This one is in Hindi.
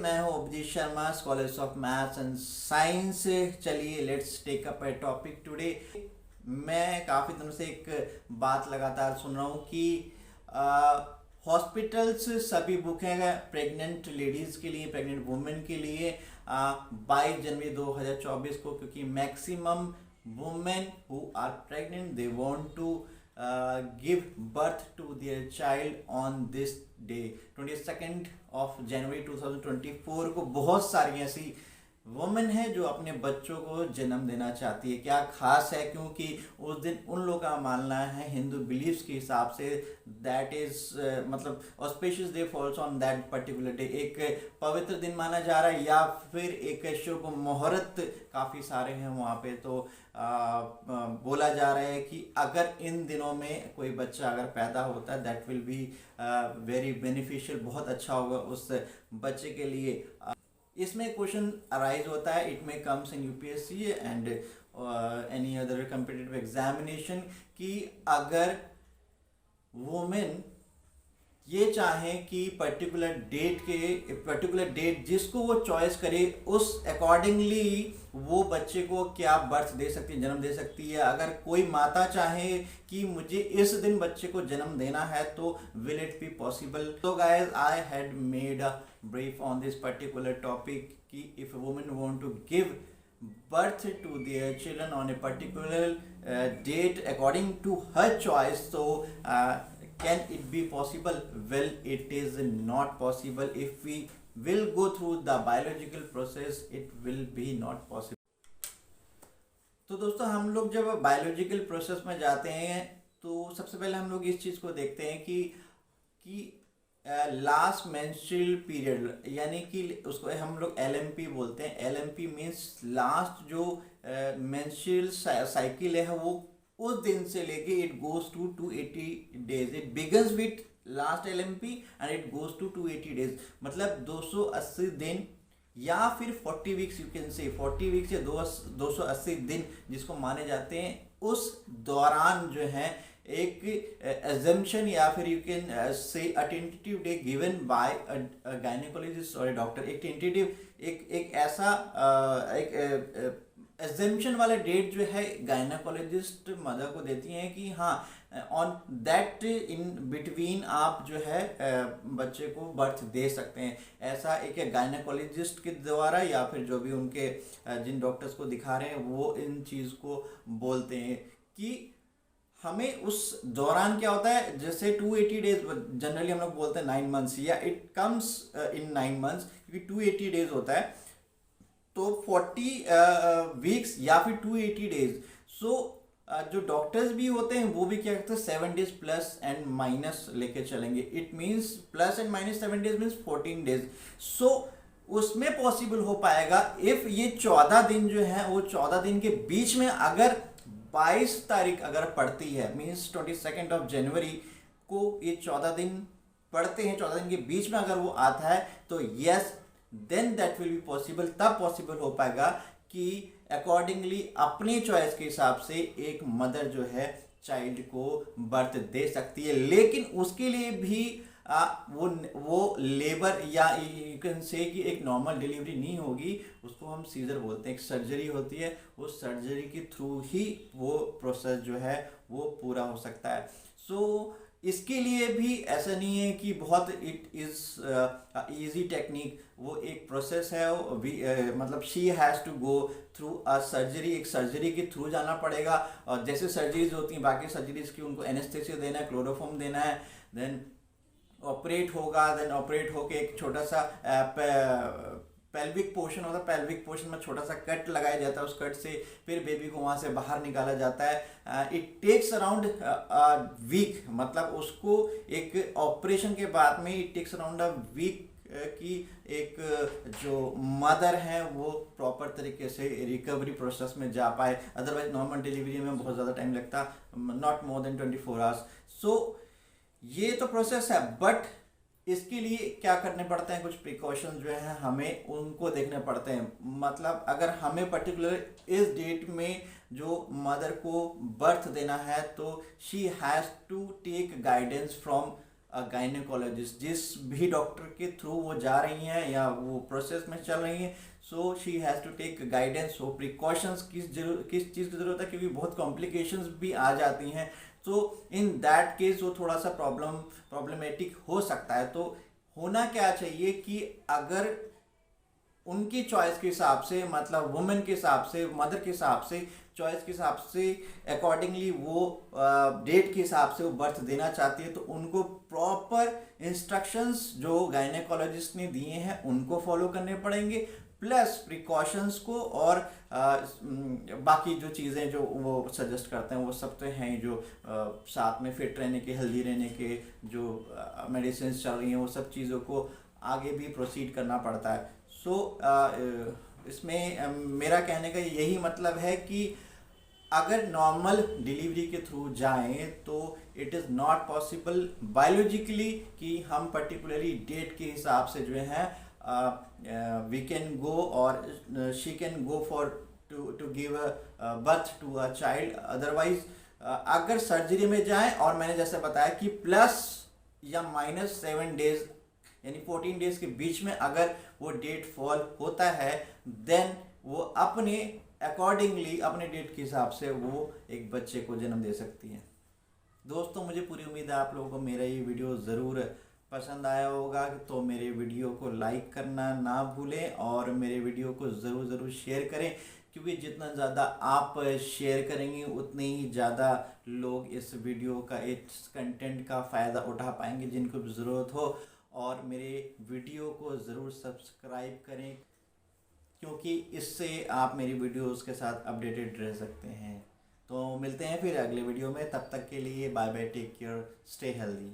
मैं हूं Abhijit Sharma, scholars of maths and science. चलिए let's take up a topic today. मैं काफ़ी दिनों से एक बात लगातार सुन रहा हूँ कि हॉस्पिटल्स सभी बुक हैं प्रेग्नेंट लेडीज़ के लिए, प्रेग्नेंट वुमेन के लिए 22 जनवरी 2024 को, क्योंकि maximum women who are pregnant they want to give birth to their child on this day 22nd of January 2024 को बहुत सारी ऐसी वुमेन है जो अपने बच्चों को जन्म देना चाहती है। क्या खास है, क्योंकि उस दिन उन लोगों का मानना है हिंदू बिलीव्स के हिसाब से दैट इज मतलब auspicious day falls on that particular day, एक पवित्र दिन माना जा रहा है या फिर एक शुभ मुहूर्त काफ़ी सारे हैं वहाँ पे। तो बोला जा रहा है कि अगर इन दिनों में कोई बच्चा अगर पैदा होता है that will be very beneficial, बहुत अच्छा होगा उस बच्चे के लिए। इसमें क्वेश्चन अराइज होता है, इट में comes in UPSC and any other competitive examination, कि अगर वुमेन ये चाहें कि पर्टिकुलर डेट जिसको वो चॉइस करे उस अकॉर्डिंगली वो बच्चे को क्या बर्थ दे सकती है, जन्म दे सकती है। अगर कोई माता चाहे कि मुझे इस दिन बच्चे को जन्म देना है तो विल इट बी पॉसिबल। तो guys I had made a brief on this particular topic कि if women want to give birth to their children on a particular date according to her choice, so can it be possible? Well, it is not possible. If we will go through the biological process, it will be not possible. तो दोस्तों, हम लोग जब बायोलॉजिकल प्रोसेस में जाते हैं तो सबसे पहले हम लोग इस चीज़ को देखते हैं कि लास्ट मेंस्ट्रुअल पीरियड, यानी कि उसको हम लोग LMP बोलते हैं। LMP मीन्स लास्ट जो मेंस्ट्रुअल साइकिल है वो उस दिन से लेके it goes to 280 days. It begins with last LMP and it goes to 280 days, मतलब 280 दिन या फिर 40 weeks, you can say 40 weeks या 280 दिन जिसको माने जाते हैं। उस दौरान जो है एक assumption या फिर you can say a tentative day given by a gynaecologist और डॉक्टर। एक टेंटेटिव एक ऐसा एक assumption वाला डेट जो है गायनेकोलॉजिस्ट मदर को देती हैं कि हाँ ऑन दैट इन बिटवीन आप जो है बच्चे को बर्थ दे सकते हैं। ऐसा एक गायनेकोलॉजिस्ट के द्वारा या फिर जो भी उनके जिन डॉक्टर्स को दिखा रहे हैं वो इन चीज़ को बोलते हैं कि हमें उस दौरान क्या होता है, जैसे 280 डेज जनरली हम लोग बोलते हैं 9 मंथ्स या इट कम्स इन 9 मंथ्स, क्योंकि 280 डेज होता है तो 40 वीक्स या फिर 280 डेज। सो जो डॉक्टर्स भी होते हैं वो भी क्या करते हैं 7 डेज प्लस एंड माइनस लेके चलेंगे। It means plus and minus 7 days means 14 days. So उसमें पॉसिबल हो पाएगा इफ ये 14 दिन जो है वो 14 दिन के बीच में अगर 22 तारीख अगर पड़ती है, मीन्स 22 ऑफ जनवरी को ये 14 दिन पड़ते हैं, 14 दिन के बीच में अगर वो आता है तो yes then that will be possible. तब पॉसिबल हो पाएगा कि अकॉर्डिंगली अपने चॉइस के हिसाब से एक मदर जो है चाइल्ड को बर्थ दे सकती है। लेकिन उसके लिए भी वो लेबर या यू कैन से कि एक नॉर्मल डिलीवरी नहीं होगी, उसको हम सीजर बोलते हैं। एक सर्जरी होती है, उस सर्जरी के थ्रू ही वो प्रोसेस जो है वो पूरा हो सकता है। सो इसके लिए भी ऐसा नहीं है कि बहुत इट इज़ ईजी टेक्निक, वो एक प्रोसेस है। मतलब she has to go through a surgery, एक सर्जरी के थ्रू जाना पड़ेगा। और जैसे सर्जरीज होती हैं बाकी सर्जरीज की, उनको एनेस्थेसिया देना है, क्लोरोफॉर्म देना है, देन ऑपरेट होगा, देन ऑपरेट होके एक छोटा सा पेल्विक पोर्शन होता है, पेल्विक पोर्शन में छोटा सा कट लगाया जाता है, उस कट से फिर बेबी को वहाँ से बाहर निकाला जाता है। इट टेक्स अराउंड वीक, मतलब उसको एक ऑपरेशन के बाद में it takes around a week कि एक जो मदर है वो प्रॉपर तरीके से रिकवरी प्रोसेस में जा पाए। अदरवाइज नॉर्मल डिलीवरी में बहुत ज़्यादा टाइम लगता, नॉट मोर देन 24 आवर्स। सो ये तो प्रोसेस है, बट इसके लिए क्या करने पड़ते हैं, कुछ प्रिकॉशन जो है हमें उनको देखने पड़ते हैं। मतलब अगर हमें पर्टिकुलर इस डेट में जो मदर को बर्थ देना है तो she has to take guidance from gynaecologist, जिस भी डॉक्टर के थ्रू वो जा रही हैं या वो प्रोसेस में चल रही हैं, so she has to take guidance. हो प्रिकॉशंस किस चीज़ की ज़रूरत है, क्योंकि बहुत कॉम्प्लिकेशंस भी आ जाती हैं। तो इन दैट केस वो थोड़ा सा प्रॉब्लमेटिक हो सकता है। तो होना क्या चाहिए कि अगर उनकी चॉइस के हिसाब से, मतलब वुमेन के हिसाब से, मदर के हिसाब से, चॉइस के हिसाब से अकॉर्डिंगली वो डेट के हिसाब से वो बर्थ देना चाहती है, तो उनको प्रॉपर इंस्ट्रक्शंस जो गायनेकोलॉजिस्ट ने दिए हैं उनको फॉलो करने पड़ेंगे, प्लस प्रिकॉशंस को, और बाकी जो चीज़ें जो वो सजेस्ट करते हैं वो सब तो हैं, जो साथ में फिट रहने के, हेल्दी रहने के जो मेडिसिन चल रही हैं, वो सब चीज़ों को आगे भी प्रोसीड करना पड़ता है। सो इसमें मेरा कहने का यही मतलब है कि अगर नॉर्मल डिलीवरी के थ्रू जाएं तो it is not possible biologically कि हम पर्टिकुलरली डेट के हिसाब से जो है वी कैन गो और she can go for to give birth to a child. Otherwise अगर सर्जरी में जाएं, और मैंने जैसे बताया कि प्लस या -7 डेज यानी 14 डेज के बीच में अगर वो डेट फॉल होता है, देन वो अपने अकॉर्डिंगली अपने डेट के हिसाब से वो एक बच्चे को जन्म दे सकती है। दोस्तों, मुझे पूरी उम्मीद है आप लोगों को मेरा ये वीडियो ज़रूर पसंद आया होगा, तो मेरे वीडियो को लाइक करना ना भूलें और मेरे वीडियो को ज़रूर शेयर करें, क्योंकि जितना ज़्यादा आप शेयर करेंगे उतने ही ज़्यादा लोग इस वीडियो का, इस कंटेंट का फ़ायदा उठा पाएंगे जिनको भी ज़रूरत हो। और मेरे वीडियो को ज़रूर सब्सक्राइब करें, क्योंकि इससे आप मेरी वीडियोस के साथ अपडेटेड रह सकते हैं। तो मिलते हैं फिर अगले वीडियो में, तब तक के लिए bye bye, take care, stay healthy.